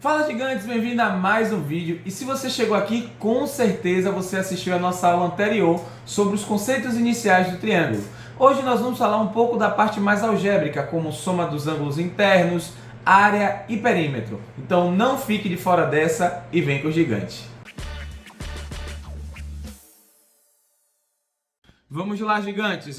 Fala, gigantes, bem-vindo a mais um vídeo. E se você chegou aqui, com certeza você assistiu a nossa aula anterior sobre os conceitos iniciais do triângulo. Hoje nós vamos falar um pouco da parte mais algébrica, como soma dos ângulos internos, área e perímetro. Então não fique de fora dessa e vem com o gigante. Vamos lá, gigantes,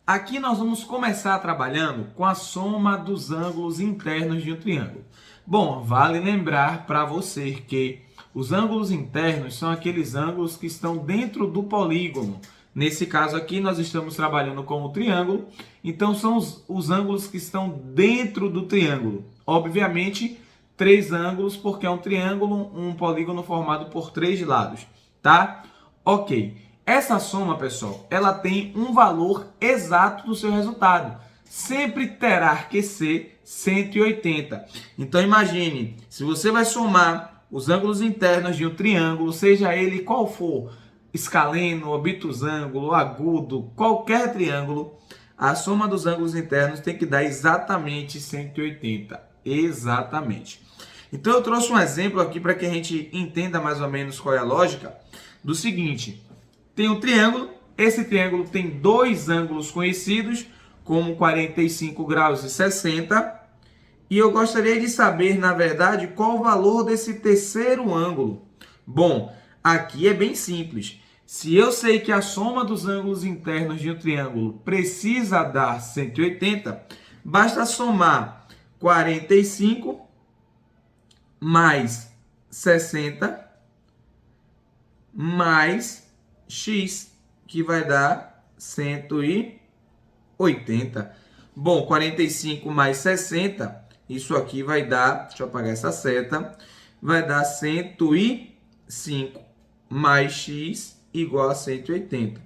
Aqui nós vamos começar trabalhando com a soma dos ângulos internos de um triângulo. Bom, vale lembrar para você que os ângulos internos são aqueles ângulos que estão dentro do polígono. Nesse caso aqui nós estamos trabalhando com o triângulo, então são os ângulos que estão dentro do triângulo. Obviamente, três ângulos, porque é um triângulo, um polígono formado por três lados, tá? Ok. Essa soma, pessoal, ela tem um valor exato do seu resultado. Sempre terá que ser 180. Então, imagine, se você vai somar os ângulos internos de um triângulo, seja ele qual for, escaleno, obtusângulo, agudo, qualquer triângulo, a soma dos ângulos internos tem que dar exatamente 180. Exatamente. Então, eu trouxe um exemplo aqui para que a gente entenda mais ou menos qual é a lógica do seguinte. Tem um triângulo, esse triângulo tem dois ângulos conhecidos, como 45 graus e 60. E eu gostaria de saber, na verdade, qual o valor desse terceiro ângulo. Bom, aqui é bem simples. Se eu sei que a soma dos ângulos internos de um triângulo precisa dar 180, basta somar 45 mais 60 mais x, que vai dar 180. Bom, 45 mais 60, isso aqui vai dar, deixa eu apagar essa seta, vai dar 105 mais x igual a 180.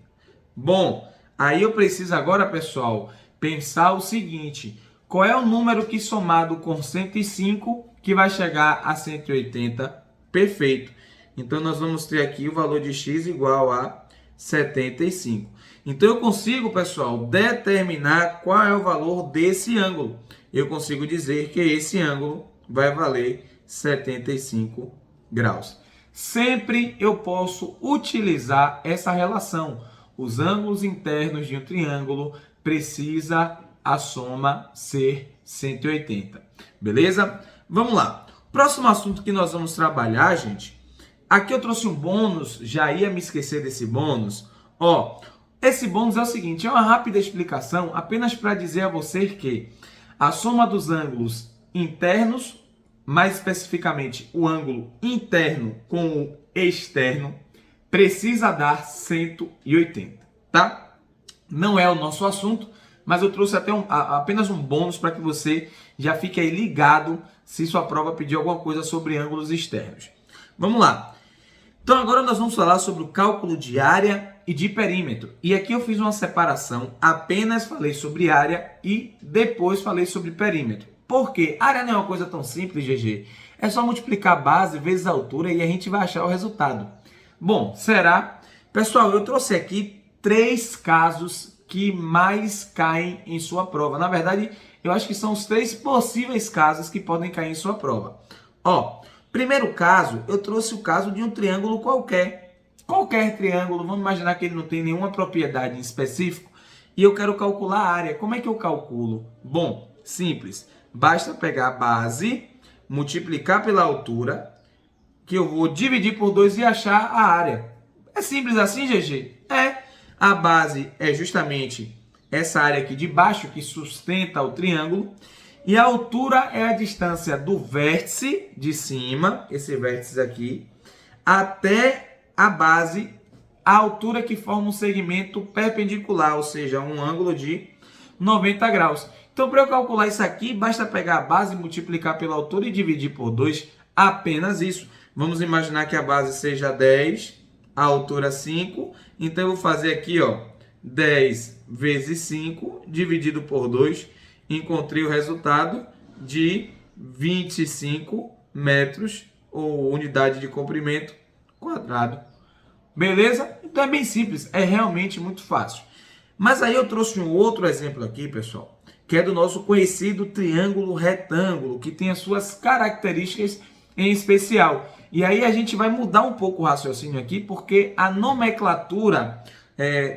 Bom, aí eu preciso agora, pessoal, pensar o seguinte: qual é o número que somado com 105 que vai chegar a 180? Perfeito. Então, nós vamos ter aqui o valor de x igual a 75. Então, eu consigo, pessoal, determinar qual é o valor desse ângulo. Eu consigo dizer que esse ângulo vai valer 75 graus. Sempre eu posso utilizar essa relação. Os ângulos internos de um triângulo precisa a soma ser 180. Beleza? Vamos lá. Próximo assunto que nós vamos trabalhar, gente. Aqui eu trouxe um bônus, já ia me esquecer desse bônus. Esse bônus é o seguinte, é uma rápida explicação apenas para dizer a você que a soma dos ângulos internos, mais especificamente o ângulo interno com o externo, precisa dar 180, tá? Não é o nosso assunto, mas eu trouxe até apenas um bônus para que você já fique aí ligado se sua prova pedir alguma coisa sobre ângulos externos. Vamos lá. Então agora nós vamos falar sobre o cálculo de área e de perímetro. E aqui eu fiz uma separação, apenas falei sobre área e depois falei sobre perímetro. Por quê? Área não é uma coisa tão simples, GG. É só multiplicar a base vezes a altura e a gente vai achar o resultado. Bom, será? Pessoal, eu trouxe aqui 3 casos que mais caem em sua prova. Na verdade, eu acho que são os 3 possíveis casos que podem cair em sua prova. Primeiro caso, eu trouxe o caso de um triângulo qualquer. Qualquer triângulo, vamos imaginar que ele não tem nenhuma propriedade em específico. E eu quero calcular a área. Como é que eu calculo? Bom, simples. Basta pegar a base, multiplicar pela altura, que eu vou dividir por 2 e achar a área. É simples assim, GG? A base é justamente essa área aqui de baixo, que sustenta o triângulo. E a altura é a distância do vértice de cima, esse vértice aqui, até a base, a altura que forma um segmento perpendicular, ou seja, um ângulo de 90 graus. Então, para eu calcular isso aqui, basta pegar a base, multiplicar pela altura e dividir por 2, apenas isso. Vamos imaginar que a base seja 10, a altura 5. Então, eu vou fazer aqui, 10 vezes 5, dividido por 2. Encontrei o resultado de 25 metros, ou unidade de comprimento, quadrado. Beleza? Então é bem simples, é realmente muito fácil. Mas aí eu trouxe um outro exemplo aqui, pessoal, que é do nosso conhecido triângulo retângulo, que tem as suas características em especial. E aí a gente vai mudar um pouco o raciocínio aqui, porque a nomenclatura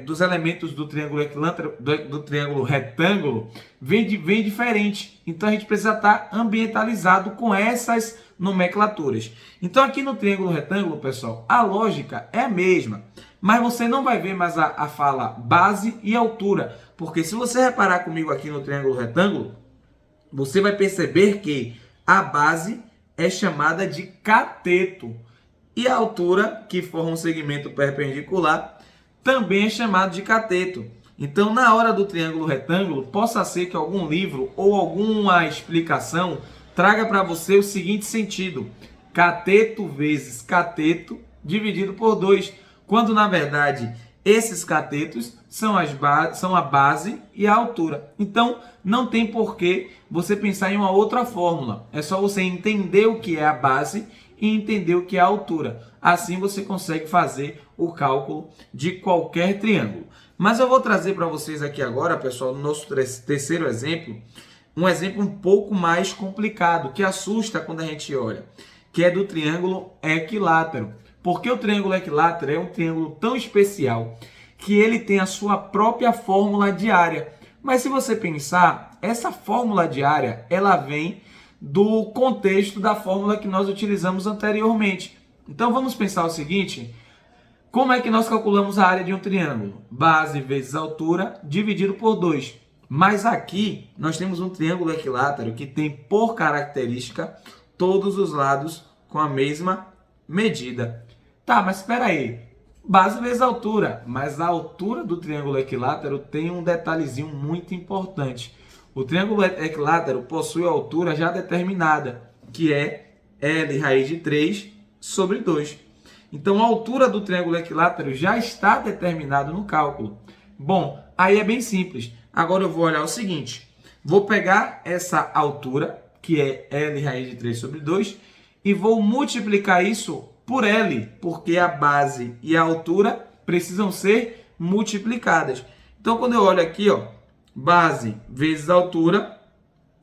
dos elementos do triângulo equilátero, do triângulo retângulo, vem diferente. Então a gente precisa estar ambientalizado com essas nomenclaturas. Então aqui no triângulo retângulo, pessoal, a lógica é a mesma, mas você não vai ver mais a fala base e altura, porque se você reparar comigo aqui no triângulo retângulo, você vai perceber que a base é chamada de cateto e a altura, que forma um segmento perpendicular, também é chamado de cateto. Então, na hora do triângulo retângulo, possa ser que algum livro ou alguma explicação traga para você o seguinte sentido: cateto vezes cateto dividido por 2, quando na verdade esses catetos são a base e a altura. Então, não tem por que você pensar em uma outra fórmula. É só você entender o que é a base e entender o que é a altura. Assim você consegue fazer o cálculo de qualquer triângulo. Mas eu vou trazer para vocês aqui agora, pessoal, no nosso terceiro exemplo, um exemplo um pouco mais complicado, que assusta quando a gente olha, que é do triângulo equilátero. Porque o triângulo equilátero é um triângulo tão especial que ele tem a sua própria fórmula de área. Mas se você pensar, essa fórmula de área, ela vem do contexto da fórmula que nós utilizamos anteriormente. Então vamos pensar o seguinte: como é que nós calculamos a área de um triângulo? Base vezes altura dividido por 2. Mas aqui nós temos um triângulo equilátero que tem por característica todos os lados com a mesma medida. Tá, mas espera aí. Base vezes altura. Mas a altura do triângulo equilátero tem um detalhezinho muito importante. O triângulo equilátero possui a altura já determinada, que é L raiz de 3 sobre 2. Então, a altura do triângulo equilátero já está determinada no cálculo. Bom, aí é bem simples. Agora eu vou olhar o seguinte. Vou pegar essa altura, que é L raiz de 3 sobre 2, e vou multiplicar isso por L, porque a base e a altura precisam ser multiplicadas. Então, quando eu olho aqui, ó, base vezes altura,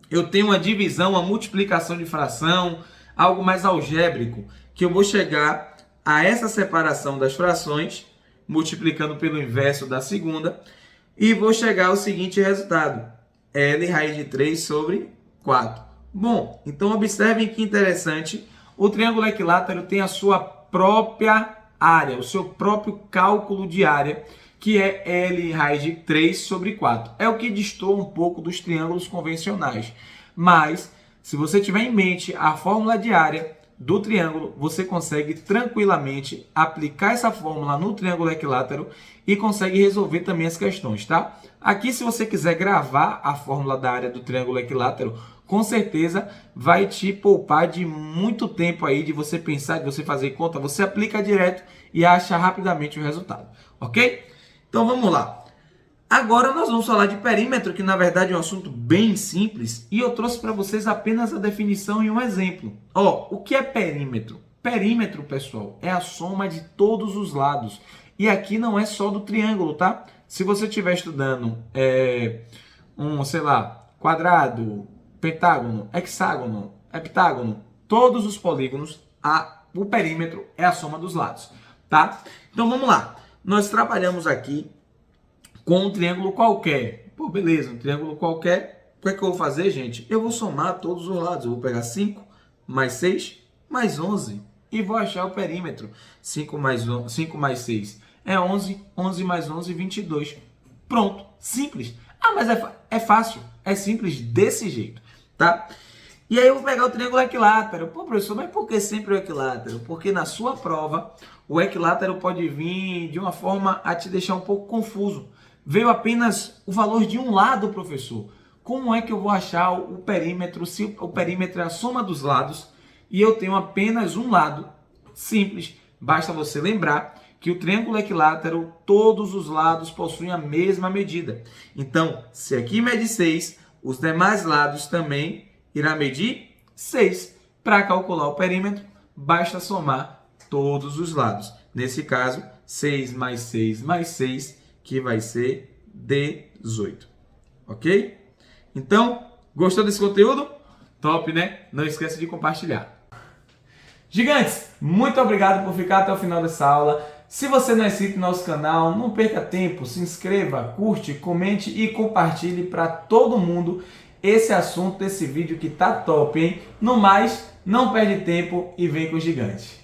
eu tenho uma divisão, uma multiplicação de fração, algo mais algébrico, que eu vou chegar a essa separação das frações, multiplicando pelo inverso da segunda, e vou chegar ao seguinte resultado: L raiz de 3 sobre 4. Bom, então observem que interessante, o triângulo equilátero tem a sua própria área, o seu próprio cálculo de área, que é L raiz de 3 sobre 4. É o que destoa um pouco dos triângulos convencionais. Mas, se você tiver em mente a fórmula de área do triângulo, você consegue tranquilamente aplicar essa fórmula no triângulo equilátero e consegue resolver também as questões, tá? Aqui, se você quiser gravar a fórmula da área do triângulo equilátero, com certeza vai te poupar de muito tempo aí de você pensar, de você fazer conta. Você aplica direto e acha rapidamente o resultado, ok? Então vamos lá. Agora nós vamos falar de perímetro, que na verdade é um assunto bem simples, e eu trouxe para vocês apenas a definição e um exemplo. Ó, o que é perímetro? Perímetro, pessoal, é a soma de todos os lados. E aqui não é só do triângulo, tá? Se você estiver estudando sei lá, quadrado, pentágono, hexágono, heptágono, todos os polígonos, o perímetro é a soma dos lados, tá? Então vamos lá. Nós trabalhamos aqui com um triângulo qualquer. Pô, beleza, um triângulo qualquer. O que é que eu vou fazer, gente? Eu vou somar todos os lados. Eu vou pegar 5 mais 6 mais 11 e vou achar o perímetro. 5 mais 6 é 11, 11 mais 11, 22. Pronto, simples. Ah, mas é fácil, é simples desse jeito, tá? E aí eu vou pegar o triângulo equilátero. Pô, professor, mas por que sempre o equilátero? Porque na sua prova, o equilátero pode vir de uma forma a te deixar um pouco confuso. Veio apenas o valor de um lado, professor. Como é que eu vou achar o perímetro, se o perímetro é a soma dos lados e eu tenho apenas um lado? Simples, basta você lembrar que o triângulo equilátero, todos os lados possuem a mesma medida. Então, se aqui mede 6, os demais lados também irá medir 6. Para calcular o perímetro, basta somar todos os lados. Nesse caso, 6 mais 6 mais 6, que vai ser 18. Ok? Então, gostou desse conteúdo? Top, né? Não esqueça de compartilhar. Gigantes, muito obrigado por ficar até o final dessa aula. Se você não é inscrito no nosso canal, não perca tempo, se inscreva, curte, comente e compartilhe para todo mundo esse assunto desse vídeo que tá top, hein? No mais, não perde tempo e vem com os gigantes.